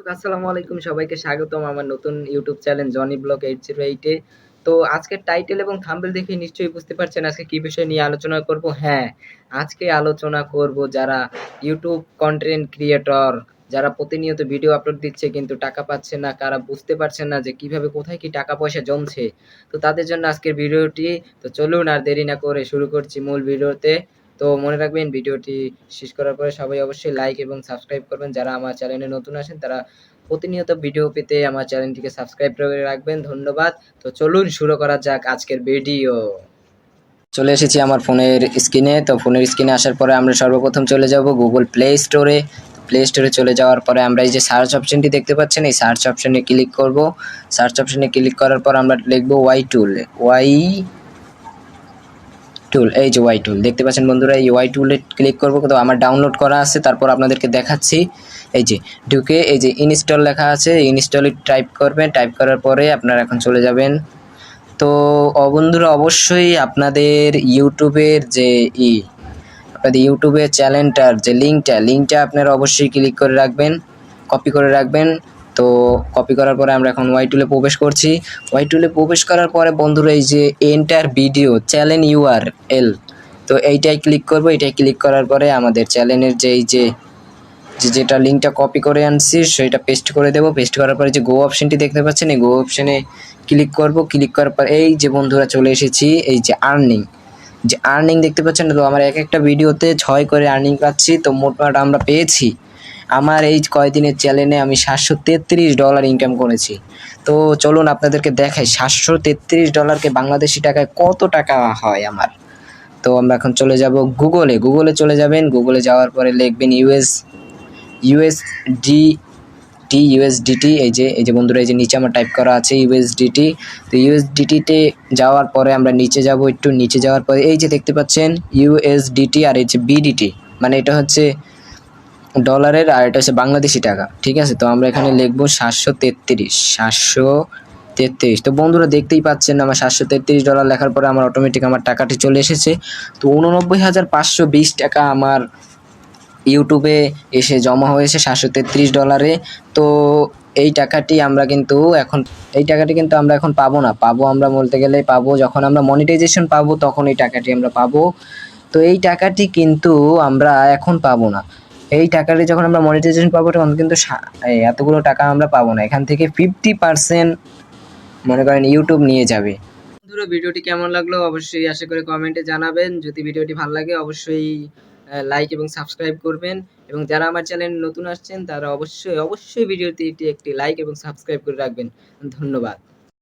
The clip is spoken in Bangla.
আসসালামু আলাইকুম, সবাইকে স্বাগতম আমার নতুন ইউটিউব চ্যানেল জনি ব্লগ 808 এ। তো আজকের টাইটেল এবং থাম্বনেল দেখে নিশ্চয়ই বুঝতে পারছেন আজকে কি বিষয় নিয়ে আলোচনা করব। হ্যাঁ, আজকে আলোচনা করব যারা ইউটিউব কন্টেন্ট ক্রিয়েটর, যারা প্রতিনিয়ত ভিডিও আপলোড দিচ্ছে কিন্তু টাকা পাচ্ছে না, কারা বুঝতে পারছেন না যে কিভাবে কোথায় কি টাকা পয়সা জমছে। তো তাদের জন্য আজকের ভিডিওটি। তো চলুন আর দেরি না করে শুরু করছি মূল ভিডিওতে। তো মনে রাখবেন ভিডিওটি শেষ করার পরে সবাই অবশ্যই লাইক এবং সাবস্ক্রাইব করবেন। যারা আমার চ্যানেলে নতুন আসেন তারা প্রতিনিয়ত ভিডিও পেতে আমার চ্যানেলটিকে সাবস্ক্রাইব করে রাখবেন। ধন্যবাদ। তো চলুন শুরু করা যাক আজকের ভিডিও। চলে এসেছি আমার ফোনের স্ক্রিনে। তো ফোনের স্ক্রিনে আসার পরে আমরা সর্বপ্রথম চলে যাব গুগল প্লে স্টোরে। প্লে স্টোরে চলে যাওয়ার পরে আমরা এই যে সার্চ অপশনটি দেখতে পাচ্ছেন, এই সার্চ অপশনে ক্লিক করব। সার্চ অপশনে ক্লিক করার পর আমরা লিখব ওয়াই টুল। এই যে ওয়াই টুল দেখতে পাচ্ছেন বন্ধুরা, এই ওয়াই টুলে ক্লিক করবো। তো আমার ডাউনলোড করা আছে, তারপর আপনাদেরকে দেখাচ্ছি। এই যে ঢুকে এই যে ইনস্টল লেখা আছে, ইনস্টলে টাইপ করবেন। টাইপ করার পরে আপনারা এখন চলে যাবেন। তো বন্ধুরা অবশ্যই আপনাদের ইউটিউবের যে আপনাদের ইউটিউবের চ্যানেলটার যে লিঙ্কটা আপনারা অবশ্যই ক্লিক করে রাখবেন, কপি করে রাখবেন। তো কপি করার পরে আমরা এখন ওয়াই টুলে প্রবেশ করছি। ওয়াই টুলে প্রবেশ করার পরে বন্ধুরা এই যে এন্টার ভিডিও চ্যানেল ইউআরএল, তো এইটাই ক্লিক করব। এইটাই ক্লিক করার পরে আমাদের চ্যানেলের যে এই যে যেটা লিঙ্কটা কপি করে আনছি সেটা পেস্ট করে দেবো। পেস্ট করার পরে যে গো অপশনটি দেখতে পাচ্ছেন, এই গো অপশনে ক্লিক করব। ক্লিক করার পর এই যে বন্ধুরা চলে এসেছি এই যে আর্নিং দেখতে পাচ্ছেন। তো আমার এক একটা ভিডিওতে 6 করে আর্নিং পাচ্ছি। তো মোটমাট আমরা পেয়েছি, আমার এই কয়দিনের চ্যানেলে আমি $733 ইনকাম করেছি। তো চলুন আপনাদেরকে দেখাই $733কে বাংলাদেশি টাকায় কত টাকা হয় আমার। তো আমরা এখন চলে যাব গুগলে চলে যাবেন। গুগলে যাওয়ার পরে লিখবেন ইউএসডিটি। এই যে বন্ধুরা এই যে নিচে আমার টাইপ করা আছে ইউএসডিটি। তো ইউএসডিটিতে যাওয়ার পরে আমরা নিচে যাব। একটু নিচে যাওয়ার পরে এই যে দেখতে পাচ্ছেন ইউএসডিটি, আর এই যে বিডিটি, মানে এটা হচ্ছে ডলারের আর এটা হচ্ছে বাংলাদেশি টাকা। ঠিক আছে, তো আমরা এখানে লিখবো 733। তো বন্ধুরা দেখতেই পাচ্ছেন আমার $733 লেখার পরে আমার অটোমেটিক আমার টাকাটি চলে এসেছে। তো 89,520 টাকা আমার ইউটিউবে এসে জমা হয়েছে $733। তো এই টাকাটি আমরা এখন পাবো না। আমরা বলতে গেলে পাবো যখন আমরা মনিটাইজেশন পাবো, তখন এই টাকাটি আমরা পাবো। তো এই টাকাটি কিন্তু আমরা এখন পাবো না। এই টাকাটি যখন আমরা মনিটাইজেশন পাবো তখন কিন্তু এতগুলো টাকা আমরা পাবো না। এখান থেকে 50% মনে করেন ইউটিউব নিয়ে যাবে। বন্ধুরা ভিডিওটি কেমন লাগলো অবশ্যই আশা করি কমেন্টে জানাবেন। যদি ভিডিওটি ভালো লাগে অবশ্যই লাইক এবং সাবস্ক্রাইব করবেন। এবং যারা আমার চ্যানেল নতুন আসছেন তারা অবশ্যই ভিডিওটি একটি লাইক এবং সাবস্ক্রাইব করে রাখবেন। ধন্যবাদ।